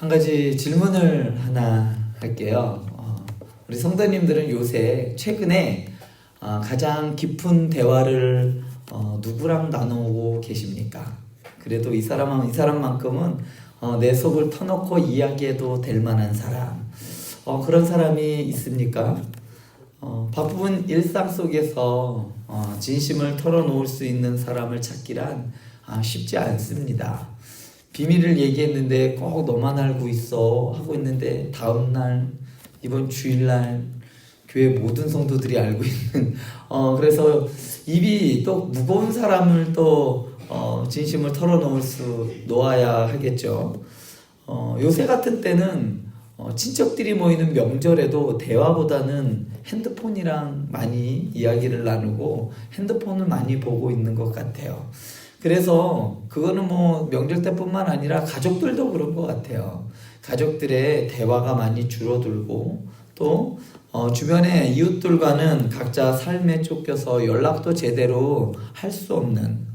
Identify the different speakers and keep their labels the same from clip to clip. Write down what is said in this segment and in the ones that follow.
Speaker 1: 한 가지 질문을 하나 할게요. 우리 성도님들은 요새 최근에 가장 깊은 대화를 누구랑 나누고 계십니까? 그래도 이 사람만큼은 내 속을 터놓고 이야기해도 될 만한 사람, 그런 사람이 있습니까? 바쁜 일상 속에서 진심을 털어놓을 수 있는 사람을 찾기란 쉽지 않습니다. 비밀을 얘기했는데 꼭 너만 알고 있어 하고 있는데 다음날 이번 주일날 교회 모든 성도들이 알고 있는 그래서 입이 또 무거운 사람을 또 진심을 놓아야 하겠죠. 요새 같은 때는 친척들이 모이는 명절에도 대화보다는 핸드폰이랑 많이 이야기를 나누고 핸드폰을 많이 보고 있는 것 같아요. 그래서 그거는 뭐 명절 때뿐만 아니라 가족들도 그런 것 같아요. 가족들의 대화가 많이 줄어들고 또 주변의 이웃들과는 각자 삶에 쫓겨서 연락도 제대로 할 수 없는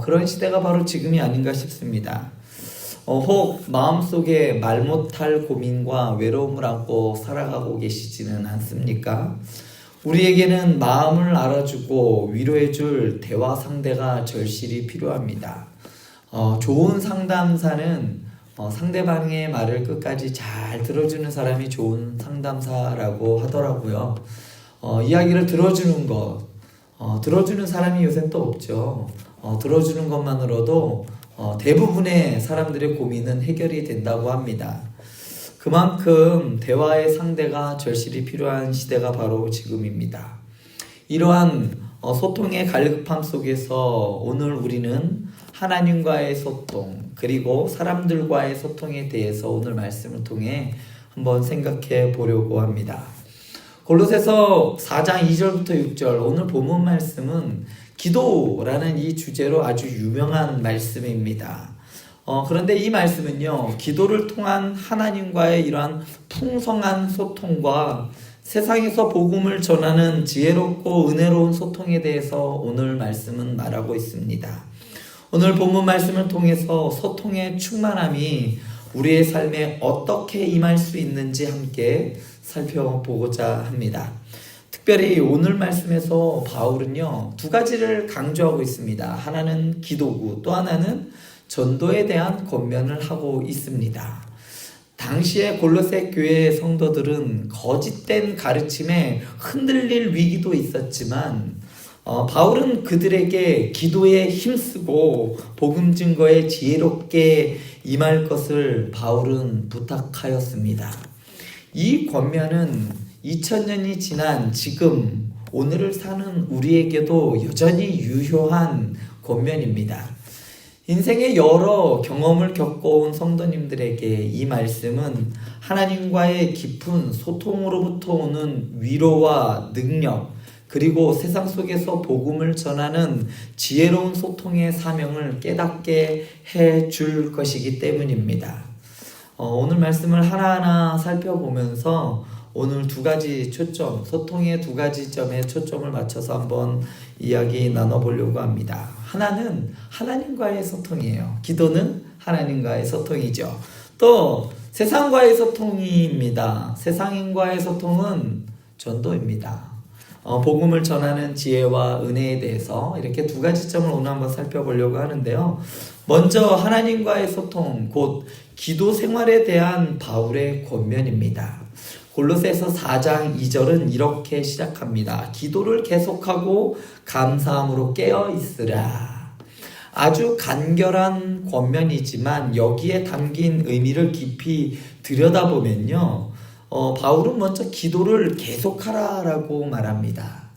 Speaker 1: 그런 시대가 바로 지금이 아닌가 싶습니다. 혹 마음속에 말 못할 고민과 외로움을 안고 살아가고 계시지는 않습니까? 우리에게는 마음을 알아주고 위로해줄 대화 상대가 절실히 필요합니다. 좋은 상담사는 상대방의 말을 끝까지 잘 들어주는 사람이 좋은 상담사라고 하더라고요. 이야기를 들어주는 것, 들어주는 사람이 요새 또 없죠. 들어주는 것만으로도 대부분의 사람들의 고민은 해결이 된다고 합니다. 그만큼 대화의 상대가 절실히 필요한 시대가 바로 지금입니다. 이러한 소통의 갈급함 속에서 오늘 우리는 하나님과의 소통 그리고 사람들과의 소통에 대해서 오늘 말씀을 통해 한번 생각해 보려고 합니다. 골로새서 4장 2절부터 6절 오늘 본문 말씀은 기도라는 이 주제로 아주 유명한 말씀입니다. 그런데 이 말씀은요, 기도를 통한 하나님과의 이러한 풍성한 소통과 세상에서 복음을 전하는 지혜롭고 은혜로운 소통에 대해서 오늘 말씀은 말하고 있습니다. 오늘 본문 말씀을 통해서 소통의 충만함이 우리의 삶에 어떻게 임할 수 있는지 함께 살펴보고자 합니다. 특별히 오늘 말씀에서 바울은요, 두 가지를 강조하고 있습니다. 하나는 기도고 또 하나는 전도에 대한 권면을 하고 있습니다. 당시의 골로새 교회의 성도들은 거짓된 가르침에 흔들릴 위기도 있었지만 바울은 그들에게 기도에 힘쓰고 복음 증거에 지혜롭게 임할 것을 바울은 부탁하였습니다. 이 권면은 2000년이 지난 지금 오늘을 사는 우리에게도 여전히 유효한 권면입니다. 인생의 여러 경험을 겪어온 성도님들에게 이 말씀은 하나님과의 깊은 소통으로부터 오는 위로와 능력, 그리고 세상 속에서 복음을 전하는 지혜로운 소통의 사명을 깨닫게 해줄 것이기 때문입니다. 오늘 말씀을 하나하나 살펴보면서 오늘 두 가지 초점, 소통의 두 가지 점에 초점을 맞춰서 한번 이야기 나눠보려고 합니다. 하나는 하나님과의 소통이에요. 기도는 하나님과의 소통이죠. 또 세상과의 소통입니다. 세상인과의 소통은 전도입니다. 복음을 전하는 지혜와 은혜에 대해서 이렇게 두 가지 점을 오늘 한번 살펴보려고 하는데요. 먼저 하나님과의 소통, 곧 기도 생활에 대한 바울의 권면입니다. 골로새서 4장 2절은 이렇게 시작합니다. 기도를 계속하고 감사함으로 깨어 있으라. 아주 간결한 권면이지만 여기에 담긴 의미를 깊이 들여다보면요, 바울은 먼저 기도를 계속하라라고 말합니다.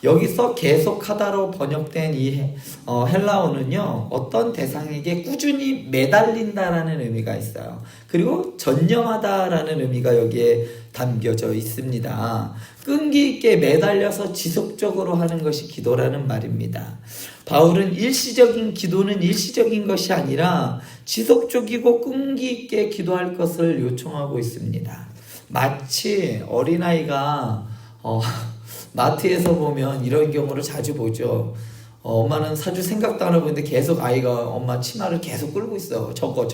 Speaker 1: 여기서 계속하다로 번역된 이 헬라어는요, 어떤 대상에게 꾸준히 매달린다라는 의미가 있어요. 그리고 전념하다라는 의미가 여기에 담겨져 있습니다. 끈기 있게 매달려서 지속적으로 하는 것이 기도라는 말입니다. 바울은 기도는 일시적인 것이 아니라 지속적이고 끈기 있게 기도할 것을 요청하고 있습니다. 마치 어린아이가 마트에서 보면 이런 경우를 자주 보죠. 엄마는 사줄 생각도 안 하고 있는데 계속 아이가 엄마 치마를 계속 끌고 있어. 저거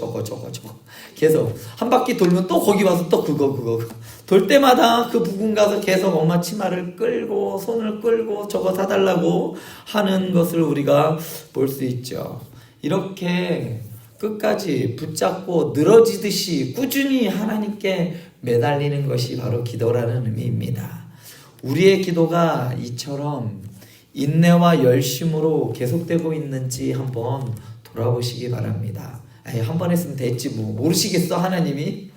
Speaker 1: 계속 한 바퀴 돌면 또 거기 와서 또 그거 돌 때마다 그 부근 가서 계속 엄마 치마를 끌고 손을 끌고 저거 사달라고 하는 것을 우리가 볼 수 있죠. 이렇게 끝까지 붙잡고 늘어지듯이 꾸준히 하나님께 매달리는 것이 바로 기도라는 의미입니다. 우리의 기도가 이처럼 인내와 열심으로 계속되고 있는지 한번 돌아보시기 바랍니다. 한 번 했으면 됐지 뭐 모르시겠어 하나님이?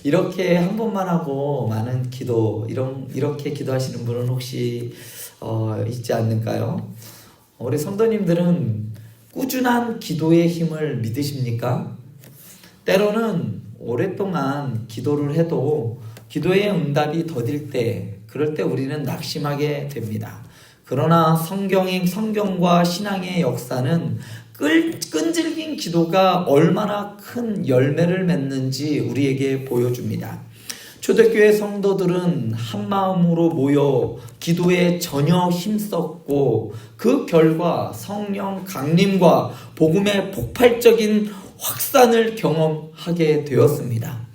Speaker 1: 이렇게 한 번만 하고 많은 기도 이렇게 기도하시는 분은 혹시 있지 않을까요? 우리 성도님들은 꾸준한 기도의 힘을 믿으십니까? 때로는 오랫동안 기도를 해도 기도의 응답이 더딜 때 그럴 때 우리는 낙심하게 됩니다. 그러나 성경과 신앙의 역사는 끈질긴 기도가 얼마나 큰 열매를 맺는지 우리에게 보여줍니다. 초대교회 성도들은 한 마음으로 모여 기도에 전혀 힘썼고 그 결과 성령 강림과 복음의 폭발적인 확산을 경험하게 되었습니다.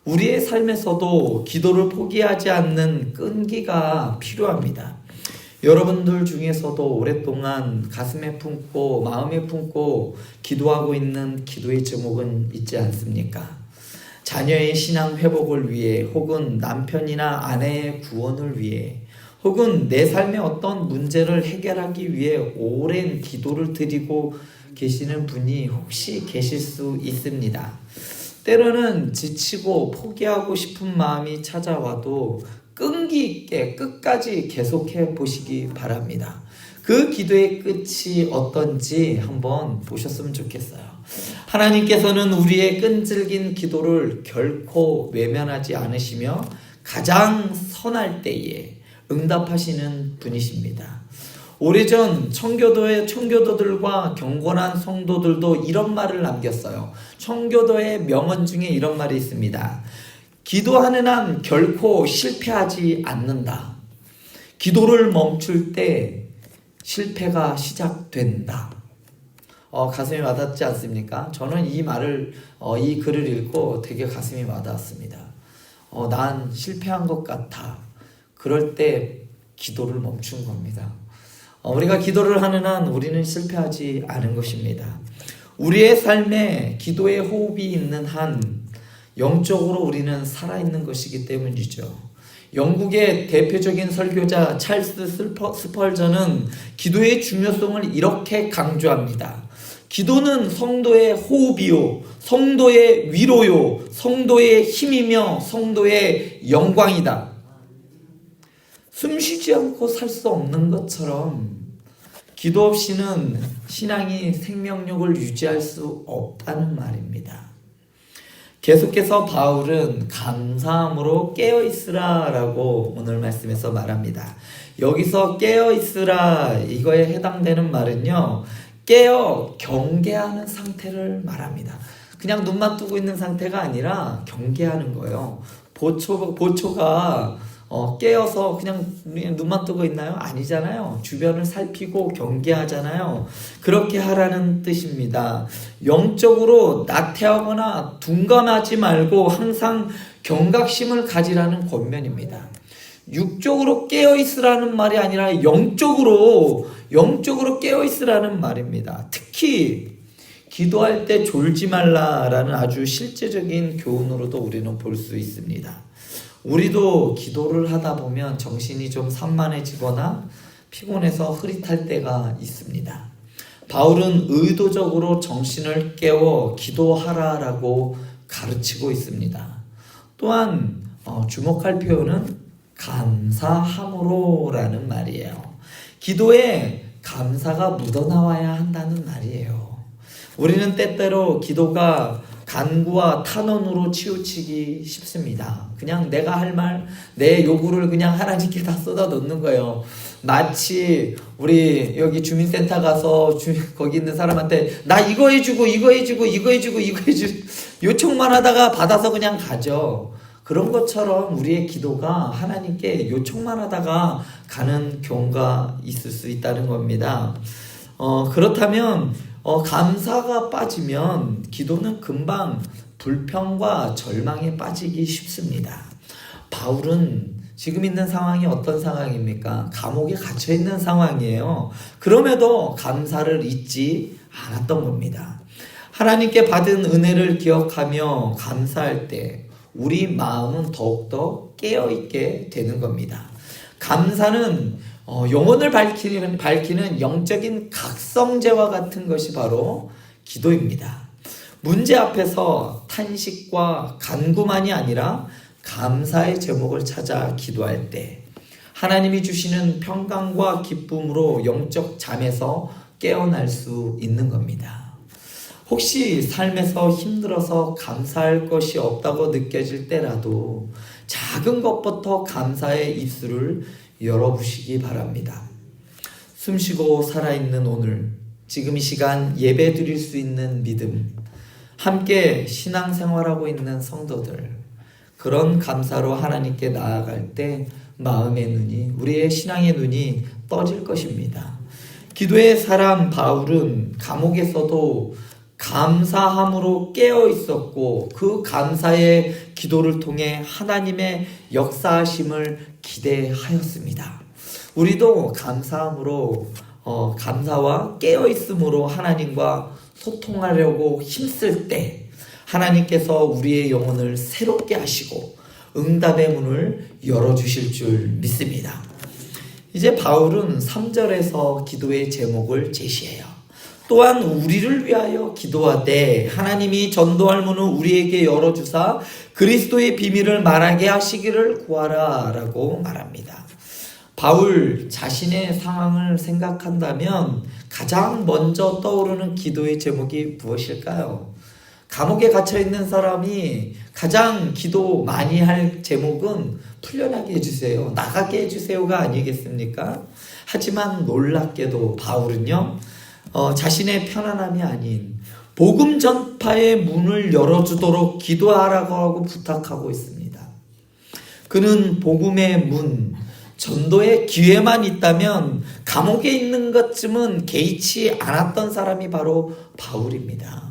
Speaker 1: 우리의 삶에서도 기도를 포기하지 않는 끈기가 필요합니다. 여러분들 중에서도 오랫동안 가슴에 품고 마음에 품고 기도하고 있는 기도의 제목은 있지 않습니까? 자녀의 신앙 회복을 위해 혹은 남편이나 아내의 구원을 위해 혹은 내 삶의 어떤 문제를 해결하기 위해 오랜 기도를 드리고 계시는 분이 혹시 계실 수 있습니다. 때로는 지치고 포기하고 싶은 마음이 찾아와도 끈기 있게 끝까지 계속해 보시기 바랍니다. 그 기도의 끝이 어떤지 한번 보셨으면 좋겠어요. 하나님께서는 우리의 끈질긴 기도를 결코 외면하지 않으시며 가장 선할 때에 응답하시는 분이십니다. 오래전 청교도들과 경건한 성도들도 이런 말을 남겼어요. 청교도의 명언 중에 이런 말이 있습니다. 기도하는 한 결코 실패하지 않는다. 기도를 멈출 때 실패가 시작된다. 가슴이 와닿지 않습니까? 저는 이 글을 읽고 되게 가슴이 와닿았습니다. 난 실패한 것 같아. 그럴 때 기도를 멈춘 겁니다. 우리가 기도를 하는 한 우리는 실패하지 않은 것입니다. 우리의 삶에 기도의 호흡이 있는 한 영적으로 우리는 살아있는 것이기 때문이죠. 영국의 대표적인 설교자 찰스 스펄전은 기도의 중요성을 이렇게 강조합니다. 기도는 성도의 호흡이요, 성도의 위로요, 성도의 힘이며 성도의 영광이다. 숨 쉬지 않고 살 수 없는 것처럼 기도 없이는 신앙이 생명력을 유지할 수 없다는 말입니다. 계속해서 바울은 감사함으로 깨어있으라 라고 오늘 말씀에서 말합니다. 여기서 깨어있으라 이거에 해당되는 말은요, 깨어 경계하는 상태를 말합니다. 그냥 눈만 뜨고 있는 상태가 아니라 경계하는 거예요. 보초가 깨어서 그냥 눈만 뜨고 있나요? 아니잖아요. 주변을 살피고 경계하잖아요. 그렇게 하라는 뜻입니다. 영적으로 나태하거나 둔감하지 말고 항상 경각심을 가지라는 권면입니다. 육적으로 깨어있으라는 말이 아니라 영적으로 깨어있으라는 말입니다. 특히 기도할 때 졸지 말라라는 아주 실제적인 교훈으로도 우리는 볼 수 있습니다. 우리도 기도를 하다 보면 정신이 좀 산만해지거나 피곤해서 흐릿할 때가 있습니다. 바울은 의도적으로 정신을 깨워 기도하라라고 가르치고 있습니다. 또한 주목할 표현은 감사함으로라는 말이에요. 기도에 감사가 묻어나와야 한다는 말이에요. 우리는 때때로 기도가 간구와 탄원으로 치우치기 쉽습니다. 그냥 내가 할 말, 내 요구를 그냥 하나님께 다 쏟아 놓는 거예요. 마치 우리 여기 주민센터 가서 거기 있는 사람한테 나 이거 해주고 요청만 하다가 받아서 그냥 가죠. 그런 것처럼 우리의 기도가 하나님께 요청만 하다가 가는 경우가 있을 수 있다는 겁니다. 그렇다면 감사가 빠지면 기도는 금방 불평과 절망에 빠지기 쉽습니다. 바울은 지금 있는 상황이 어떤 상황입니까? 감옥에 갇혀 있는 상황이에요. 그럼에도 감사를 잊지 않았던 겁니다. 하나님께 받은 은혜를 기억하며 감사할 때 우리 마음은 더욱더 깨어있게 되는 겁니다. 감사는 영혼을 밝히는 영적인 각성제와 같은 것이 바로 기도입니다. 문제 앞에서 탄식과 간구만이 아니라 감사의 제목을 찾아 기도할 때 하나님이 주시는 평강과 기쁨으로 영적 잠에서 깨어날 수 있는 겁니다. 혹시 삶에서 힘들어서 감사할 것이 없다고 느껴질 때라도 작은 것부터 감사의 입술을 열어보시기 바랍니다. 숨쉬고 살아있는 오늘, 지금 이 시간 예배 드릴 수 있는 믿음, 함께 신앙생활하고 있는 성도들, 그런 감사로 하나님께 나아갈 때 마음의 눈이, 우리의 신앙의 눈이 떠질 것입니다. 기도의 사람 바울은 감옥에서도 감사함으로 깨어 있었고 그 감사의 기도를 통해 하나님의 역사하심을 기대하였습니다. 우리도 감사함으로 감사와 깨어 있음으로 하나님과 소통하려고 힘쓸 때 하나님께서 우리의 영혼을 새롭게 하시고 응답의 문을 열어주실 줄 믿습니다. 이제 바울은 3절에서 기도의 제목을 제시해요. 또한 우리를 위하여 기도하되 하나님이 전도할 문을 우리에게 열어주사 그리스도의 비밀을 말하게 하시기를 구하라 라고 말합니다. 바울 자신의 상황을 생각한다면 가장 먼저 떠오르는 기도의 제목이 무엇일까요? 감옥에 갇혀있는 사람이 가장 기도 많이 할 제목은 풀려나게 해주세요, 나가게 해주세요가 아니겠습니까? 하지만 놀랍게도 바울은요, 자신의 편안함이 아닌 복음 전파의 문을 열어주도록 기도하라고 하고 부탁하고 있습니다. 그는 복음의 문, 전도의 기회만 있다면 감옥에 있는 것쯤은 개의치 않았던 사람이 바로 바울입니다.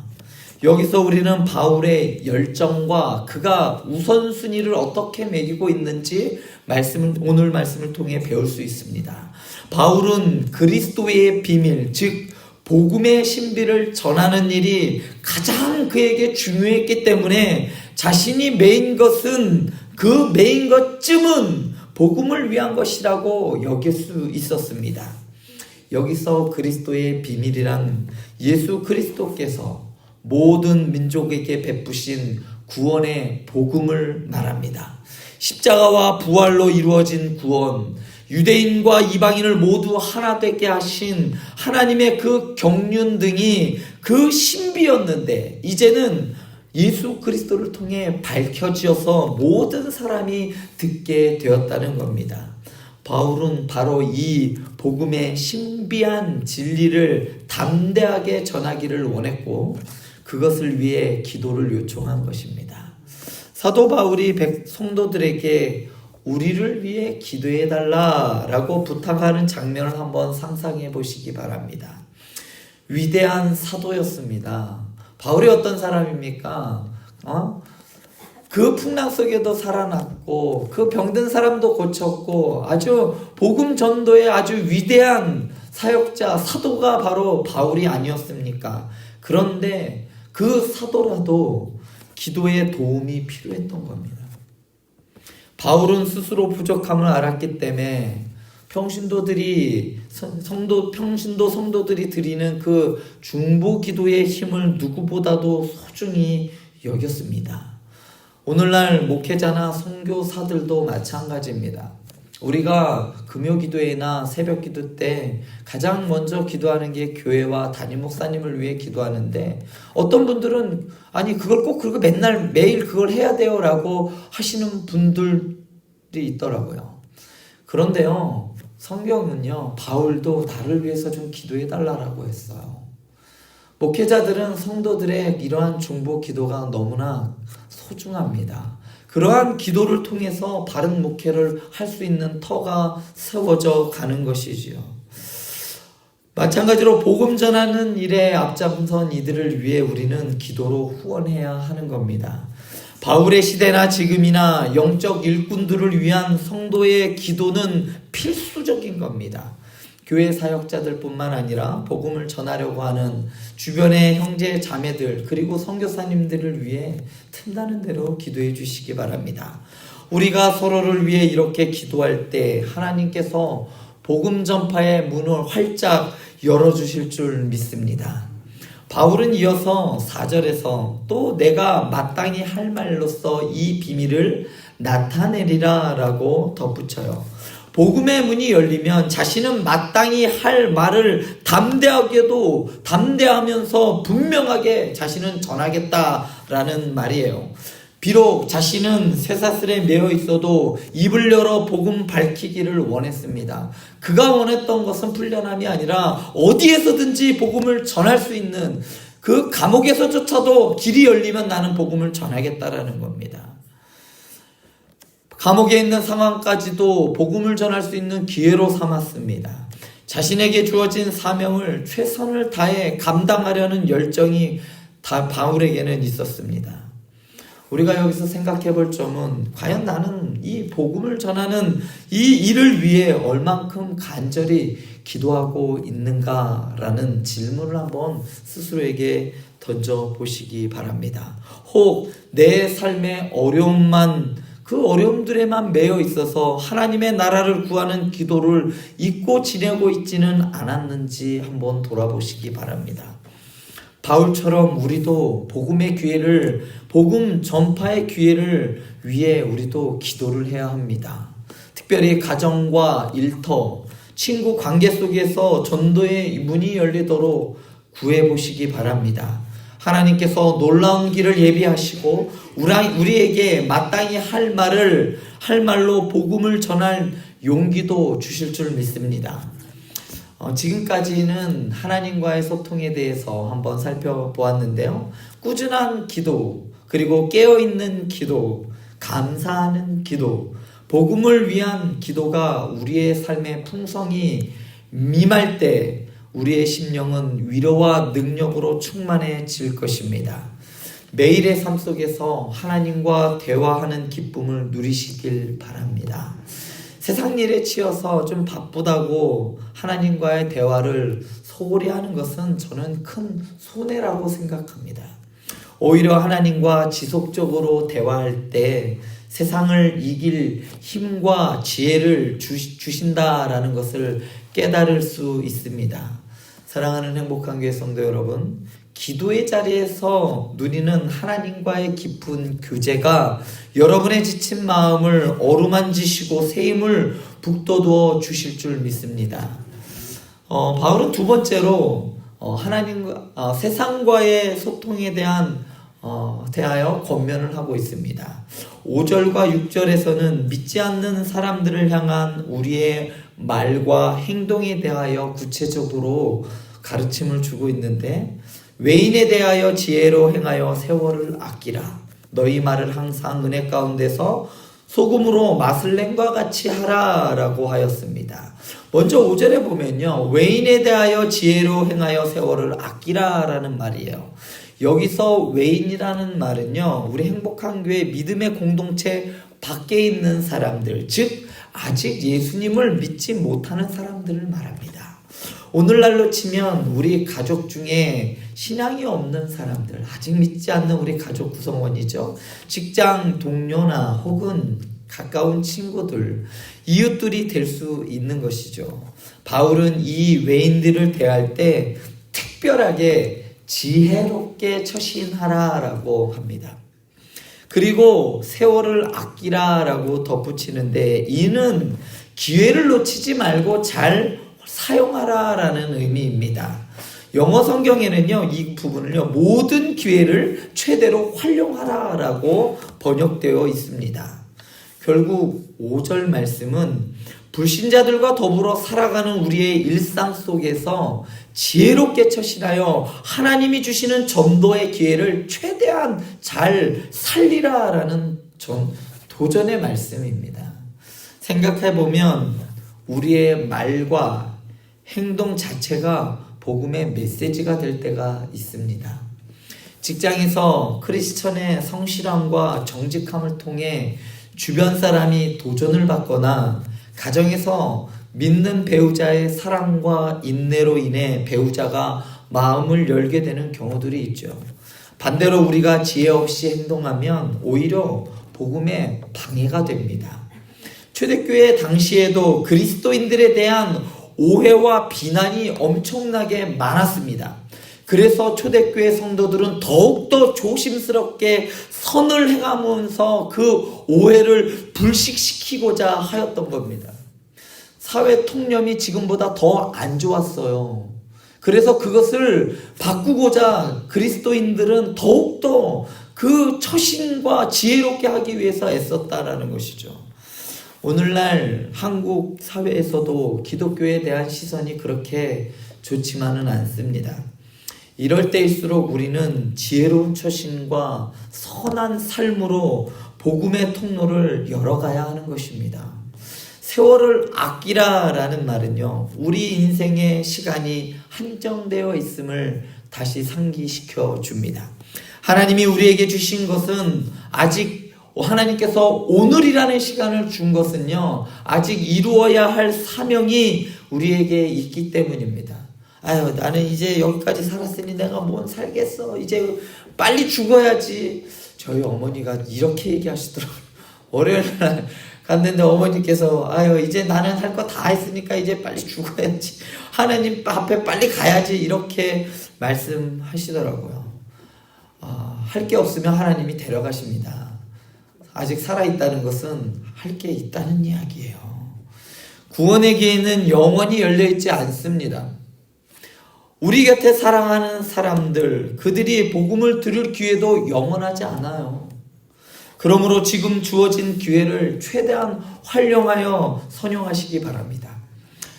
Speaker 1: 여기서 우리는 바울의 열정과 그가 우선순위를 어떻게 매기고 있는지 오늘 말씀을 통해 배울 수 있습니다. 바울은 그리스도의 비밀, 즉 복음의 신비를 전하는 일이 가장 그에게 중요했기 때문에 자신이 메인 것은 그 메인 것쯤은 복음을 위한 것이라고 여길 수 있었습니다. 여기서 그리스도의 비밀이란 예수 그리스도께서 모든 민족에게 베푸신 구원의 복음을 말합니다. 십자가와 부활로 이루어진 구원, 유대인과 이방인을 모두 하나 되게 하신 하나님의 그 경륜 등이 그 신비였는데 이제는 예수 그리스도를 통해 밝혀지어서 모든 사람이 듣게 되었다는 겁니다. 바울은 바로 이 복음의 신비한 진리를 담대하게 전하기를 원했고 그것을 위해 기도를 요청한 것입니다. 사도 바울이 성도들에게 우리를 위해 기도해달라라고 부탁하는 장면을 한번 상상해 보시기 바랍니다. 위대한 사도였습니다. 바울이 어떤 사람입니까? 그 풍랑 속에도 살아났고 그 병든 사람도 고쳤고 아주 복음 전도의 아주 위대한 사역자, 사도가 바로 바울이 아니었습니까? 그런데 그 사도라도 기도의 도움이 필요했던 겁니다. 바울은 스스로 부족함을 알았기 때문에 평신도 성도들이 드리는 그 중보 기도의 힘을 누구보다도 소중히 여겼습니다. 오늘날 목회자나 선교사들도 마찬가지입니다. 우리가 금요기도회나 새벽기도 때 가장 먼저 기도하는 게 교회와 담임 목사님을 위해 기도하는데 어떤 분들은 아니 그걸 꼭 그리고 매일 그걸 해야 돼요 라고 하시는 분들이 있더라고요. 그런데요, 성경은요, 바울도 나를 위해서 좀 기도해 달라고 했어요. 목회자들은 성도들의 이러한 중보 기도가 너무나 소중합니다. 그러한 기도를 통해서 바른 목회를 할 수 있는 터가 세워져 가는 것이지요. 마찬가지로 복음 전하는 일에 앞장선 이들을 위해 우리는 기도로 후원해야 하는 겁니다. 바울의 시대나 지금이나 영적 일꾼들을 위한 성도의 기도는 필수적인 겁니다. 교회 사역자들뿐만 아니라 복음을 전하려고 하는 주변의 형제 자매들 그리고 선교사님들을 위해 틈나는 대로 기도해 주시기 바랍니다. 우리가 서로를 위해 이렇게 기도할 때 하나님께서 복음 전파의 문을 활짝 열어주실 줄 믿습니다. 바울은 이어서 4절에서 또 내가 마땅히 할 말로써 이 비밀을 나타내리라 라고 덧붙여요. 복음의 문이 열리면 자신은 마땅히 할 말을 담대하면서 분명하게 자신은 전하겠다라는 말이에요. 비록 자신은 쇠사슬에 매여 있어도 입을 열어 복음 밝히기를 원했습니다. 그가 원했던 것은 풀려남이 아니라 어디에서든지 복음을 전할 수 있는 그 감옥에서조차도 길이 열리면 나는 복음을 전하겠다라는 겁니다. 감옥에 있는 상황까지도 복음을 전할 수 있는 기회로 삼았습니다. 자신에게 주어진 사명을 최선을 다해 감당하려는 열정이 다 바울에게는 있었습니다. 우리가 여기서 생각해 볼 점은 과연 나는 이 복음을 전하는 이 일을 위해 얼만큼 간절히 기도하고 있는가라는 질문을 한번 스스로에게 던져보시기 바랍니다. 혹 내 삶의 그 어려움들에만 매여 있어서 하나님의 나라를 구하는 기도를 잊고 지내고 있지는 않았는지 한번 돌아보시기 바랍니다. 바울처럼 우리도 복음 전파의 기회를 위해 우리도 기도를 해야 합니다. 특별히 가정과 일터, 친구 관계 속에서 전도의 문이 열리도록 구해보시기 바랍니다. 하나님께서 놀라운 길을 예비하시고 우리에게 마땅히 할 말로 복음을 전할 용기도 주실 줄 믿습니다. 지금까지는 하나님과의 소통에 대해서 한번 살펴보았는데요. 꾸준한 기도, 그리고 깨어있는 기도, 감사하는 기도, 복음을 위한 기도가 우리의 삶의 풍성이 임할 때 우리의 심령은 위로와 능력으로 충만해질 것입니다. 매일의 삶 속에서 하나님과 대화하는 기쁨을 누리시길 바랍니다. 세상 일에 치여서 좀 바쁘다고 하나님과의 대화를 소홀히 하는 것은 저는 큰 손해라고 생각합니다. 오히려 하나님과 지속적으로 대화할 때 세상을 이길 힘과 지혜를 주신다라는 것을 깨달을 수 있습니다. 사랑하는 행복한 교회 성도 여러분, 기도의 자리에서 누리는 하나님과의 깊은 교제가 여러분의 지친 마음을 어루만지시고 새 힘을 북돋워 주실 줄 믿습니다. 바울은 두 번째로 세상과의 소통에 대하여 권면을 하고 있습니다. 5절과 6절에서는 믿지 않는 사람들을 향한 우리의 말과 행동에 대하여 구체적으로 가르침을 주고 있는데, 외인에 대하여 지혜로 행하여 세월을 아끼라. 너희 말을 항상 은혜 가운데서 소금으로 맛을 낸과 같이 하라 라고 하였습니다. 먼저 5절에 보면요, 외인에 대하여 지혜로 행하여 세월을 아끼라 라는 말이에요. 여기서 외인이라는 말은요, 우리 행복한 교회 믿음의 공동체 밖에 있는 사람들, 즉 아직 예수님을 믿지 못하는 사람들을 말합니다. 오늘날로 치면 우리 가족 중에 신앙이 없는 사람들, 아직 믿지 않는 우리 가족 구성원이죠. 직장 동료나 혹은 가까운 친구들, 이웃들이 될 수 있는 것이죠. 바울은 이 외인들을 대할 때 특별하게 지혜롭게 처신하라 라고 합니다. 그리고 세월을 아끼라 라고 덧붙이는데, 이는 기회를 놓치지 말고 잘 사용하라 라는 의미입니다. 영어 성경에는요, 이 부분을요, 모든 기회를 최대로 활용하라 라고 번역되어 있습니다. 결국 5절 말씀은 불신자들과 더불어 살아가는 우리의 일상 속에서 지혜롭게 처신하여 하나님이 주시는 전도의 기회를 최대한 잘 살리라 라는 도전의 말씀입니다. 생각해보면 우리의 말과 행동 자체가 복음의 메시지가 될 때가 있습니다. 직장에서 크리스천의 성실함과 정직함을 통해 주변 사람이 도전을 받거나 가정에서 믿는 배우자의 사랑과 인내로 인해 배우자가 마음을 열게 되는 경우들이 있죠. 반대로 우리가 지혜 없이 행동하면 오히려 복음에 방해가 됩니다. 초대교회 당시에도 그리스도인들에 대한 오해와 비난이 엄청나게 많았습니다. 그래서 초대교회 성도들은 더욱더 조심스럽게 선을 행하면서 그 오해를 불식시키고자 하였던 겁니다. 사회 통념이 지금보다 더 안 좋았어요. 그래서 그것을 바꾸고자 그리스도인들은 더욱더 그 처신과 지혜롭게 하기 위해서 애썼다라는 것이죠. 오늘날 한국 사회에서도 기독교에 대한 시선이 그렇게 좋지만은 않습니다. 이럴 때일수록 우리는 지혜로운 처신과 선한 삶으로 복음의 통로를 열어가야 하는 것입니다. 세월을 아끼라라는 말은요, 우리 인생의 시간이 한정되어 있음을 다시 상기시켜 줍니다. 하나님이 우리에게 주신 것은 아직 하나님께서 오늘이라는 시간을 준 것은요, 아직 이루어야 할 사명이 우리에게 있기 때문입니다. 아유, 나는 이제 여기까지 살았으니 내가 뭔 살겠어. 이제 빨리 죽어야지. 저희 어머니가 이렇게 얘기하시더라고요. 월요일날 갔는데 어머니께서 아유, 이제 나는 할 거 다 했으니까 이제 빨리 죽어야지. 하나님 앞에 빨리 가야지. 이렇게 말씀하시더라고요. 할 게 없으면 하나님이 데려가십니다. 아직 살아있다는 것은 할 게 있다는 이야기예요. 구원의 기회는 영원히 열려있지 않습니다. 우리 곁에 사랑하는 사람들, 그들이 복음을 들을 기회도 영원하지 않아요. 그러므로 지금 주어진 기회를 최대한 활용하여 선용하시기 바랍니다.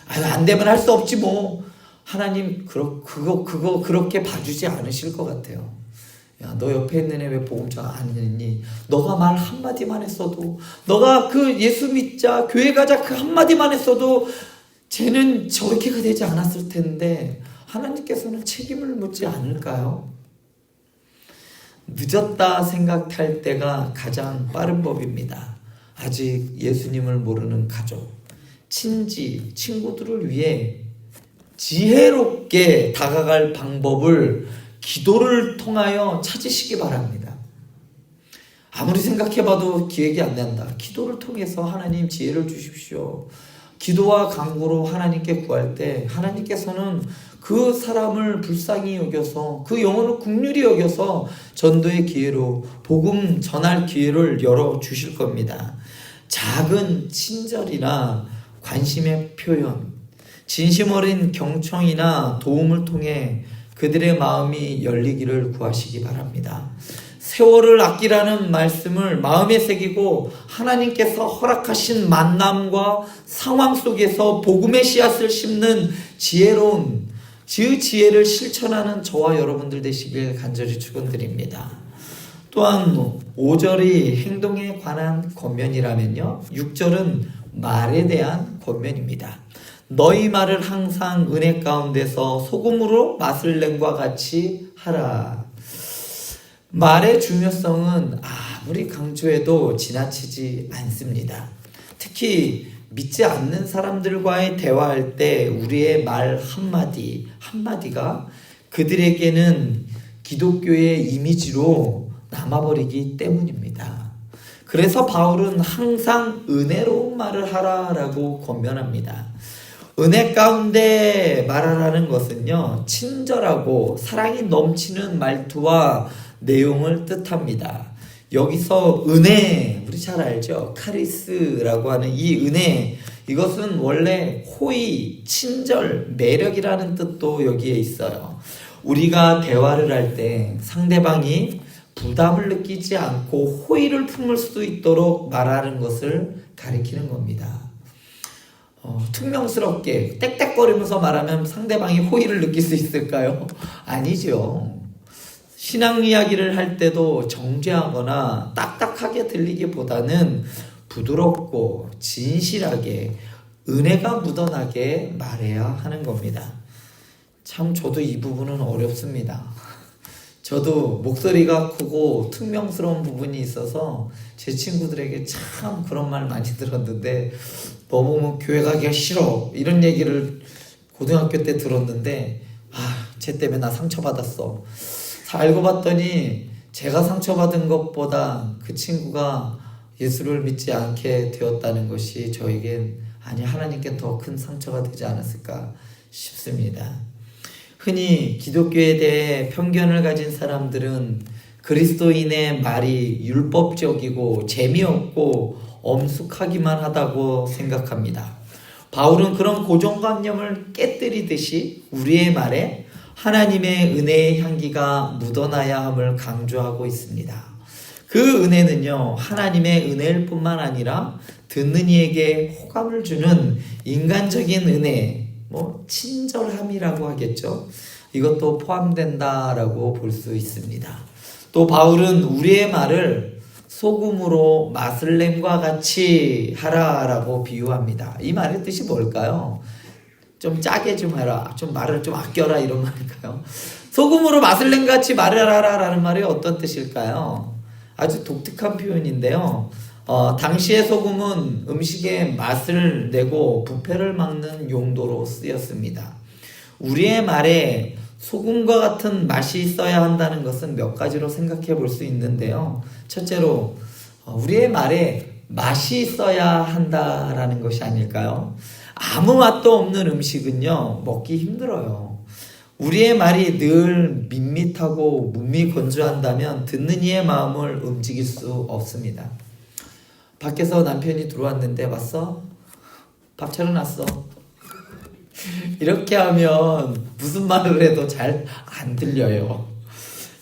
Speaker 1: 안 되면 할 수 없지 뭐. 하나님 그거 그렇게 봐주지 않으실 것 같아요. 야, 너 옆에 있는 애 왜 복음장 안 듣니? 너가 말 한마디만 했어도, 너가 그 예수 믿자, 교회 가자 그 한마디만 했어도 쟤는 저렇게가 되지 않았을 텐데 하나님께서는 책임을 묻지 않을까요? 늦었다 생각할 때가 가장 빠른 법입니다. 아직 예수님을 모르는 가족, 친지, 친구들을 위해 지혜롭게 다가갈 방법을 기도를 통하여 찾으시기 바랍니다. 아무리 생각해봐도 기획이 안 된다. 기도를 통해서 하나님 지혜를 주십시오. 기도와 간구로 하나님께 구할 때 하나님께서는 그 사람을 불쌍히 여겨서 그 영혼을 긍휼히 여겨서 전도의 기회로 복음 전할 기회를 열어주실 겁니다. 작은 친절이나 관심의 표현, 진심 어린 경청이나 도움을 통해 그들의 마음이 열리기를 구하시기 바랍니다. 세월을 아끼라는 말씀을 마음에 새기고 하나님께서 허락하신 만남과 상황 속에서 복음의 씨앗을 심는 지혜로운 지혜를 실천하는 저와 여러분들 되시길 간절히 축원드립니다. 또한 5절이 행동에 관한 권면이라면요, 6절은 말에 대한 권면입니다. 너희 말을 항상 은혜 가운데서 소금으로 맛을 낸과 같이 하라. 말의 중요성은 아무리 강조해도 지나치지 않습니다. 특히 믿지 않는 사람들과의 대화할 때 우리의 말 한마디가 그들에게는 기독교의 이미지로 남아버리기 때문입니다. 그래서 바울은 항상 은혜로운 말을 하라라고 권면합니다. 은혜 가운데 말하라는 것은요, 친절하고 사랑이 넘치는 말투와 내용을 뜻합니다. 여기서 은혜, 우리 잘 알죠? 카리스라고 하는 이 은혜, 이것은 원래 호의, 친절, 매력이라는 뜻도 여기에 있어요. 우리가 대화를 할 때 상대방이 부담을 느끼지 않고 호의를 품을 수 있도록 말하는 것을 가리키는 겁니다. 퉁명스럽게 떽떽거리면서 말하면 상대방이 호의를 느낄 수 있을까요? 아니죠. 신앙 이야기를 할 때도 정죄하거나 딱딱하게 들리기보다는 부드럽고 진실하게 은혜가 묻어나게 말해야 하는 겁니다. 참 저도 이 부분은 어렵습니다. 저도 목소리가 크고 퉁명스러운 부분이 있어서 제 친구들에게 참 그런 말 많이 들었는데, 너 보면 교회 가기가 싫어 이런 얘기를 고등학교 때 들었는데, 쟤 때문에 나 상처받았어. 알고 봤더니 제가 상처받은 것보다 그 친구가 예수를 믿지 않게 되었다는 것이 저에겐, 아니 하나님께 더 큰 상처가 되지 않았을까 싶습니다. 흔히 기독교에 대해 편견을 가진 사람들은 그리스도인의 말이 율법적이고 재미없고 엄숙하기만 하다고 생각합니다. 바울은 그런 고정관념을 깨뜨리듯이 우리의 말에 하나님의 은혜의 향기가 묻어나야 함을 강조하고 있습니다. 그 은혜는요, 하나님의 은혜일 뿐만 아니라 듣는 이에게 호감을 주는 인간적인 은혜, 친절함이라고 하겠죠. 이것도 포함된다라고 볼 수 있습니다. 또 바울은 우리의 말을 소금으로 마슬렘과 같이 하라라고 비유합니다. 이 말의 뜻이 뭘까요? 좀 짜게 좀 해라, 좀 말을 좀 아껴라, 이런 말일까요? 소금으로 마슬렘같이 말하라라는 말이 어떤 뜻일까요? 아주 독특한 표현인데요. 당시의 소금은 음식에 맛을 내고 부패를 막는 용도로 쓰였습니다. 우리의 말에 소금과 같은 맛이 있어야 한다는 것은 몇 가지로 생각해 볼 수 있는데요. 첫째로 우리의 말에 맛이 있어야 한다라는 것이 아닐까요? 아무 맛도 없는 음식은요, 먹기 힘들어요. 우리의 말이 늘 밋밋하고 묵미건조한다면 듣는 이의 마음을 움직일 수 없습니다. 밖에서 남편이 들어왔는데, 왔어? 밥 차려놨어? 이렇게 하면 무슨 말을 해도 잘 안 들려요.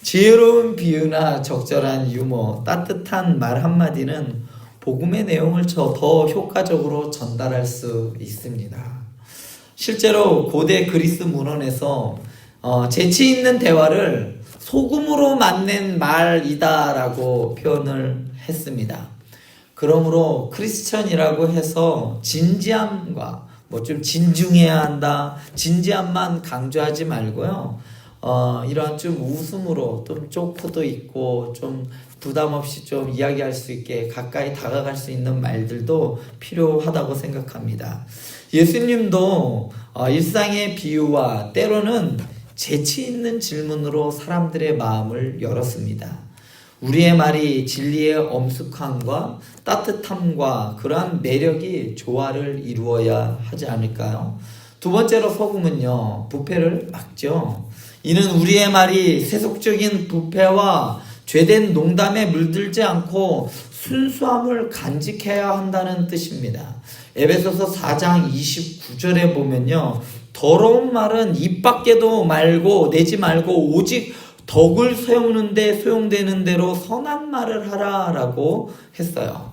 Speaker 1: 지혜로운 비유나 적절한 유머, 따뜻한 말 한마디는 복음의 내용을 더 효과적으로 전달할 수 있습니다. 실제로 고대 그리스 문헌에서 재치 있는 대화를 소금으로 만낸 말이다라고 표현을 했습니다. 그러므로 크리스천이라고 해서 진지함과 좀 진중해야 한다, 진지함만 강조하지 말고요. 이러한 좀 웃음으로 좀 쪼크도 있고 좀 부담 없이 좀 이야기할 수 있게 가까이 다가갈 수 있는 말들도 필요하다고 생각합니다. 예수님도 일상의 비유와 때로는 재치 있는 질문으로 사람들의 마음을 열었습니다. 우리의 말이 진리의 엄숙함과 따뜻함과 그러한 매력이 조화를 이루어야 하지 않을까요? 두 번째로 소금은요, 부패를 막죠. 이는 우리의 말이 세속적인 부패와 죄된 농담에 물들지 않고 순수함을 간직해야 한다는 뜻입니다. 에베소서 4장 29절에 보면요, 더러운 말은 입 밖에도 내지 말고 오직 덕을 세우는데 소용되는 대로 선한 말을 하라라고 했어요.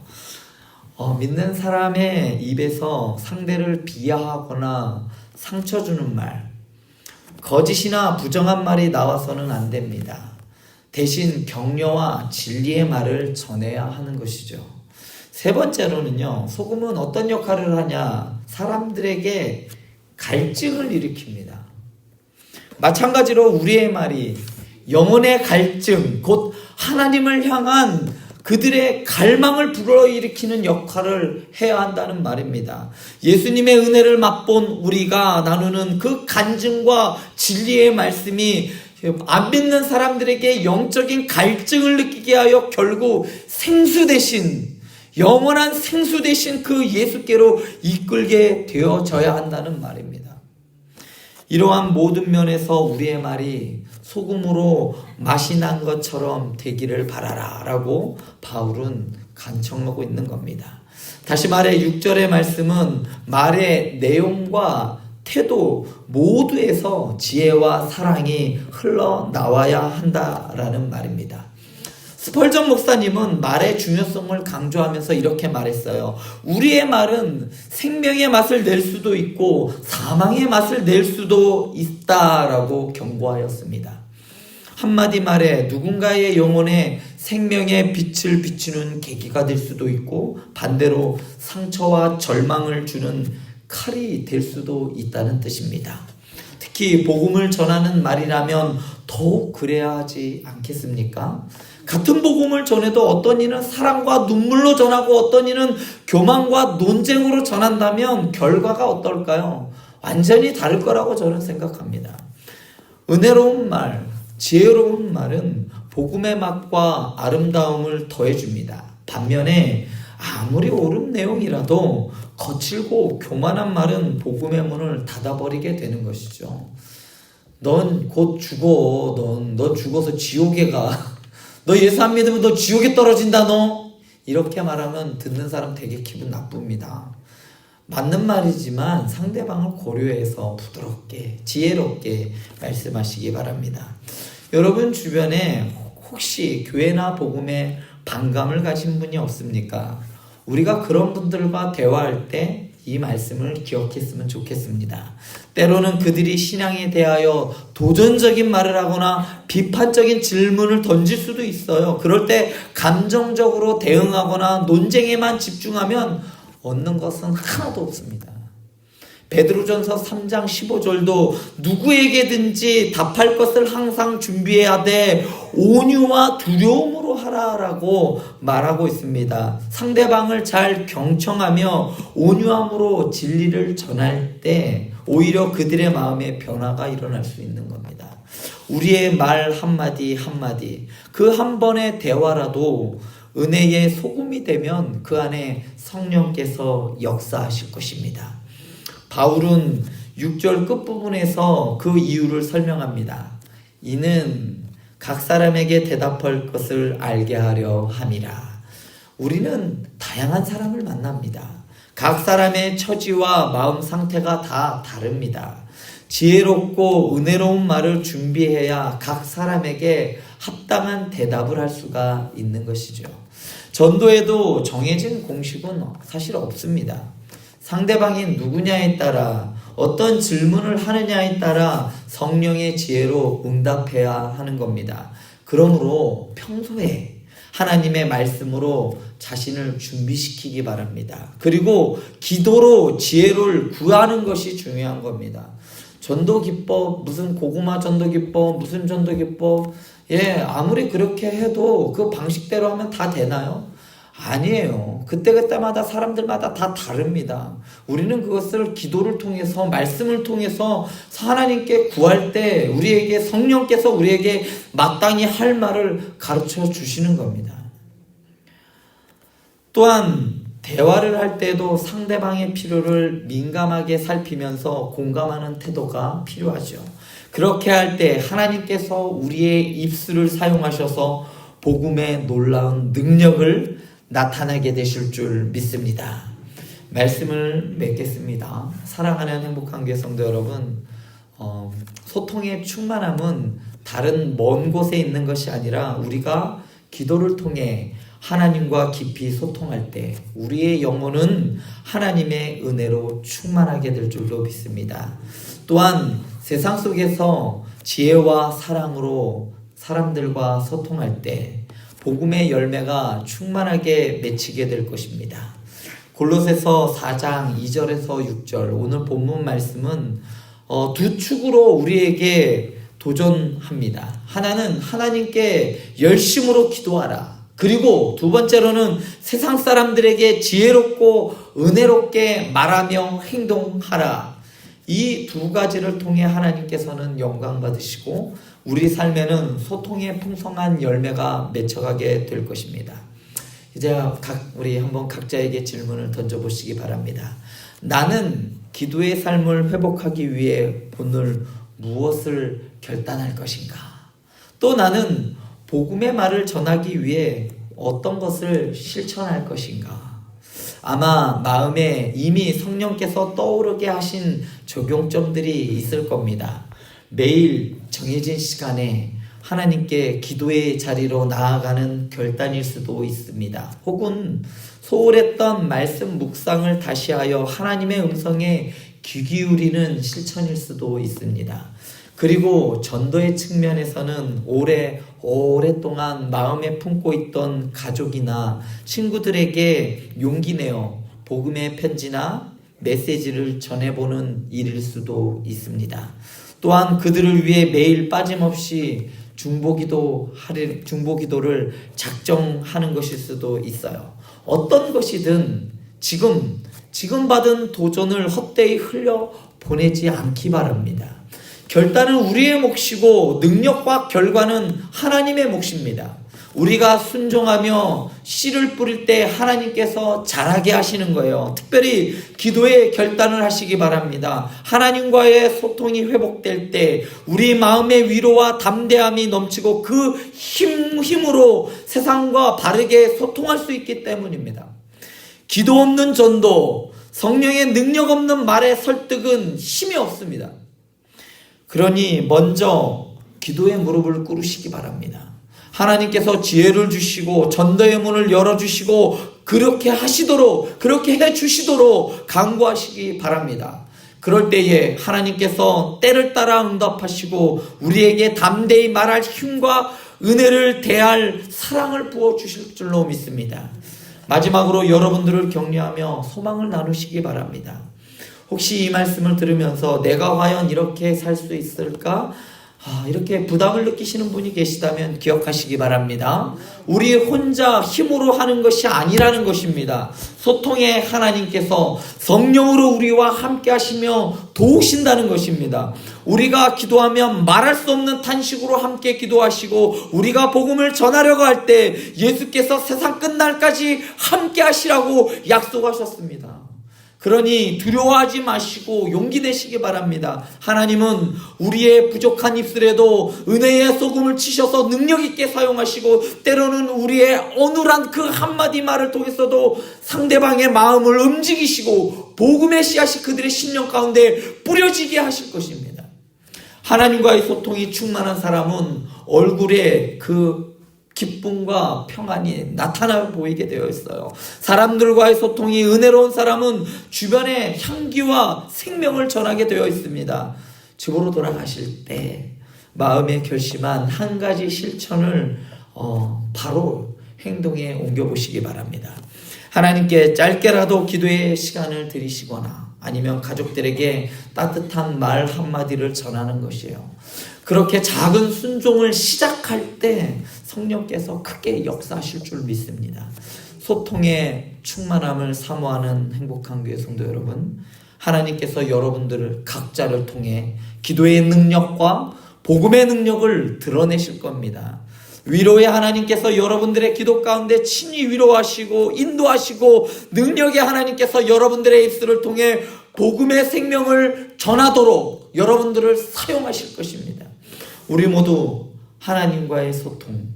Speaker 1: 믿는 사람의 입에서 상대를 비하하거나 상처 주는 말, 거짓이나 부정한 말이 나와서는 안 됩니다. 대신 격려와 진리의 말을 전해야 하는 것이죠. 세 번째로는요, 소금은 어떤 역할을 하냐? 사람들에게 갈증을 일으킵니다. 마찬가지로 우리의 말이 영혼의 갈증, 곧 하나님을 향한 그들의 갈망을 불러일으키는 역할을 해야 한다는 말입니다. 예수님의 은혜를 맛본 우리가 나누는 그 간증과 진리의 말씀이 안 믿는 사람들에게 영적인 갈증을 느끼게 하여 결국 생수 대신, 영원한 생수 대신 그 예수께로 이끌게 되어져야 한다는 말입니다. 이러한 모든 면에서 우리의 말이 소금으로 맛이 난 것처럼 되기를 바라라 라고 바울은 간청하고 있는 겁니다. 다시 말해 6절의 말씀은 말의 내용과 태도 모두에서 지혜와 사랑이 흘러나와야 한다라는 말입니다. 스펄전 목사님은 말의 중요성을 강조하면서 이렇게 말했어요. 우리의 말은 생명의 맛을 낼 수도 있고 사망의 맛을 낼 수도 있다라고 경고하였습니다. 한마디 말에 누군가의 영혼에 생명의 빛을 비추는 계기가 될 수도 있고 반대로 상처와 절망을 주는 칼이 될 수도 있다는 뜻입니다. 특히 복음을 전하는 말이라면 더욱 그래야 하지 않겠습니까? 같은 복음을 전해도 어떤 이는 사랑과 눈물로 전하고 어떤 이는 교만과 논쟁으로 전한다면 결과가 어떨까요? 완전히 다를 거라고 저는 생각합니다. 은혜로운 말, 지혜로운 말은 복음의 맛과 아름다움을 더해줍니다. 반면에 아무리 옳은 내용이라도 거칠고 교만한 말은 복음의 문을 닫아버리게 되는 것이죠. 넌 곧 죽어. 너 죽어서 지옥에 가. 너 예수 안 믿으면 너 지옥에 떨어진다 너. 이렇게 말하면 듣는 사람 되게 기분 나쁩니다. 맞는 말이지만 상대방을 고려해서 부드럽게 지혜롭게 말씀하시기 바랍니다. 여러분 주변에 혹시 교회나 복음에 반감을 가진 분이 없습니까? 우리가 그런 분들과 대화할 때 이 말씀을 기억했으면 좋겠습니다. 때로는 그들이 신앙에 대하여 도전적인 말을 하거나 비판적인 질문을 던질 수도 있어요. 그럴 때 감정적으로 대응하거나 논쟁에만 집중하면 얻는 것은 하나도 없습니다. 베드로전서 3장 15절도 누구에게든지 답할 것을 항상 준비해야 돼 온유와 두려움으로 하라라고 말하고 있습니다. 상대방을 잘 경청하며 온유함으로 진리를 전할 때 오히려 그들의 마음에 변화가 일어날 수 있는 겁니다. 우리의 말 한마디 한마디 그 한 번의 대화라도 은혜의 소금이 되면 그 안에 성령께서 역사하실 것입니다. 바울은 6절 끝부분에서 그 이유를 설명합니다. 이는 각 사람에게 대답할 것을 알게 하려 함이라. 우리는 다양한 사람을 만납니다. 각 사람의 처지와 마음 상태가 다 다릅니다. 지혜롭고 은혜로운 말을 준비해야 각 사람에게 합당한 대답을 할 수가 있는 것이죠. 전도에도 정해진 공식은 사실 없습니다. 상대방이 누구냐에 따라 어떤 질문을 하느냐에 따라 성령의 지혜로 응답해야 하는 겁니다. 그러므로 평소에 하나님의 말씀으로 자신을 준비시키기 바랍니다. 그리고 기도로 지혜를 구하는 것이 중요한 겁니다. 전도기법, 무슨 고구마 전도기법, 무슨 전도기법, 아무리 그렇게 해도 그 방식대로 하면 다 되나요? 아니에요. 그때그때마다 사람들마다 다 다릅니다. 우리는 그것을 기도를 통해서 말씀을 통해서 하나님께 구할 때 우리에게 성령께서 우리에게 마땅히 할 말을 가르쳐 주시는 겁니다. 또한 대화를 할 때도 상대방의 필요를 민감하게 살피면서 공감하는 태도가 필요하죠. 그렇게 할 때 하나님께서 우리의 입술을 사용하셔서 복음의 놀라운 능력을 나타나게 되실 줄 믿습니다. 말씀을 맺겠습니다. 사랑하는 행복한 교회 성도 여러분, 소통의 충만함은 다른 먼 곳에 있는 것이 아니라 우리가 기도를 통해 하나님과 깊이 소통할 때 우리의 영혼은 하나님의 은혜로 충만하게 될 줄로 믿습니다. 또한 세상 속에서 지혜와 사랑으로 사람들과 소통할 때 복음의 열매가 충만하게 맺히게 될 것입니다. 골로새서 4장 2절에서 6절 오늘 본문 말씀은 두 축으로 우리에게 도전합니다. 하나는 하나님께 열심으로 기도하라. 그리고 두 번째로는 세상 사람들에게 지혜롭고 은혜롭게 말하며 행동하라. 이 두 가지를 통해 하나님께서는 영광 받으시고 우리 삶에는 소통의 풍성한 열매가 맺혀가게 될 것입니다. 이제 우리 한번 각자에게 질문을 던져보시기 바랍니다. 나는 기도의 삶을 회복하기 위해 오늘 무엇을 결단할 것인가? 또 나는 복음의 말을 전하기 위해 어떤 것을 실천할 것인가? 아마 마음에 이미 성령께서 떠오르게 하신 적용점들이 있을 겁니다. 매일 정해진 시간에 하나님께 기도의 자리로 나아가는 결단일 수도 있습니다. 혹은 소홀했던 말씀 묵상을 다시 하여 하나님의 음성에 귀 기울이는 실천일 수도 있습니다. 그리고 전도의 측면에서는 오랫동안 마음에 품고 있던 가족이나 친구들에게 용기 내어 복음의 편지나 메시지를 전해보는 일일 수도 있습니다. 또한 그들을 위해 매일 빠짐없이 중보기도를 작정하는 것일 수도 있어요. 어떤 것이든 지금 받은 도전을 헛되이 흘려 보내지 않기 바랍니다. 결단은 우리의 몫이고 능력과 결과는 하나님의 몫입니다. 우리가 순종하며 씨를 뿌릴 때 하나님께서 자라게 하시는 거예요. 특별히 기도에 결단을 하시기 바랍니다. 하나님과의 소통이 회복될 때 우리 마음의 위로와 담대함이 넘치고 그 힘으로 세상과 바르게 소통할 수 있기 때문입니다. 기도 없는 전도, 성령의 능력 없는 말의 설득은 힘이 없습니다. 그러니 먼저 기도의 무릎을 꿇으시기 바랍니다. 하나님께서 지혜를 주시고 전도의 문을 열어주시고 그렇게 해주시도록 간구하시기 바랍니다. 그럴 때에 하나님께서 때를 따라 응답하시고 우리에게 담대히 말할 힘과 은혜를 대할 사랑을 부어주실 줄로 믿습니다. 마지막으로 여러분들을 격려하며 소망을 나누시기 바랍니다. 혹시 이 말씀을 들으면서 내가 과연 이렇게 살 수 있을까? 이렇게 부담을 느끼시는 분이 계시다면 기억하시기 바랍니다. 우리 혼자 힘으로 하는 것이 아니라는 것입니다. 소통에 하나님께서 성령으로 우리와 함께 하시며 도우신다는 것입니다. 우리가 기도하면 말할 수 없는 탄식으로 함께 기도하시고 우리가 복음을 전하려고 할 때 예수께서 세상 끝날까지 함께 하시라고 약속하셨습니다. 그러니 두려워하지 마시고 용기 내시기 바랍니다. 하나님은 우리의 부족한 입술에도 은혜의 소금을 치셔서 능력 있게 사용하시고 때로는 우리의 어눌한 그 한마디 말을 통해서도 상대방의 마음을 움직이시고 복음의 씨앗이 그들의 심령 가운데 뿌려지게 하실 것입니다. 하나님과의 소통이 충만한 사람은 얼굴에 그 기쁨과 평안이 나타나 보이게 되어 있어요. 사람들과의 소통이 은혜로운 사람은 주변에 향기와 생명을 전하게 되어 있습니다. 집으로 돌아가실 때 마음에 결심한 한 가지 실천을 바로 행동에 옮겨보시기 바랍니다. 하나님께 짧게라도 기도의 시간을 드리시거나 아니면 가족들에게 따뜻한 말 한마디를 전하는 것이에요. 그렇게 작은 순종을 시작할 때 성령께서 크게 역사하실 줄 믿습니다. 소통의 충만함을 사모하는 행복한 교회 성도 여러분, 하나님께서 여러분들을 각자를 통해 기도의 능력과 복음의 능력을 드러내실 겁니다. 위로의 하나님께서 여러분들의 기도 가운데 친히 위로하시고 인도하시고 능력의 하나님께서 여러분들의 입술을 통해 복음의 생명을 전하도록 여러분들을 사용하실 것입니다. 우리 모두 하나님과의 소통,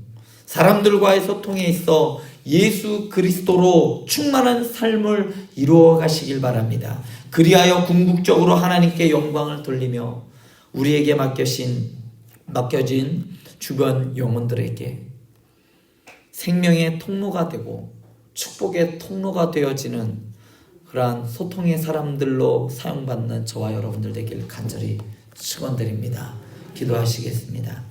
Speaker 1: 사람들과의 소통에 있어 예수 그리스도로 충만한 삶을 이루어 가시길 바랍니다. 그리하여 궁극적으로 하나님께 영광을 돌리며 우리에게 맡겨진 주변 영혼들에게 생명의 통로가 되고 축복의 통로가 되어지는 그러한 소통의 사람들로 사용받는 저와 여러분들 되길 간절히 축원드립니다. 기도하시겠습니다.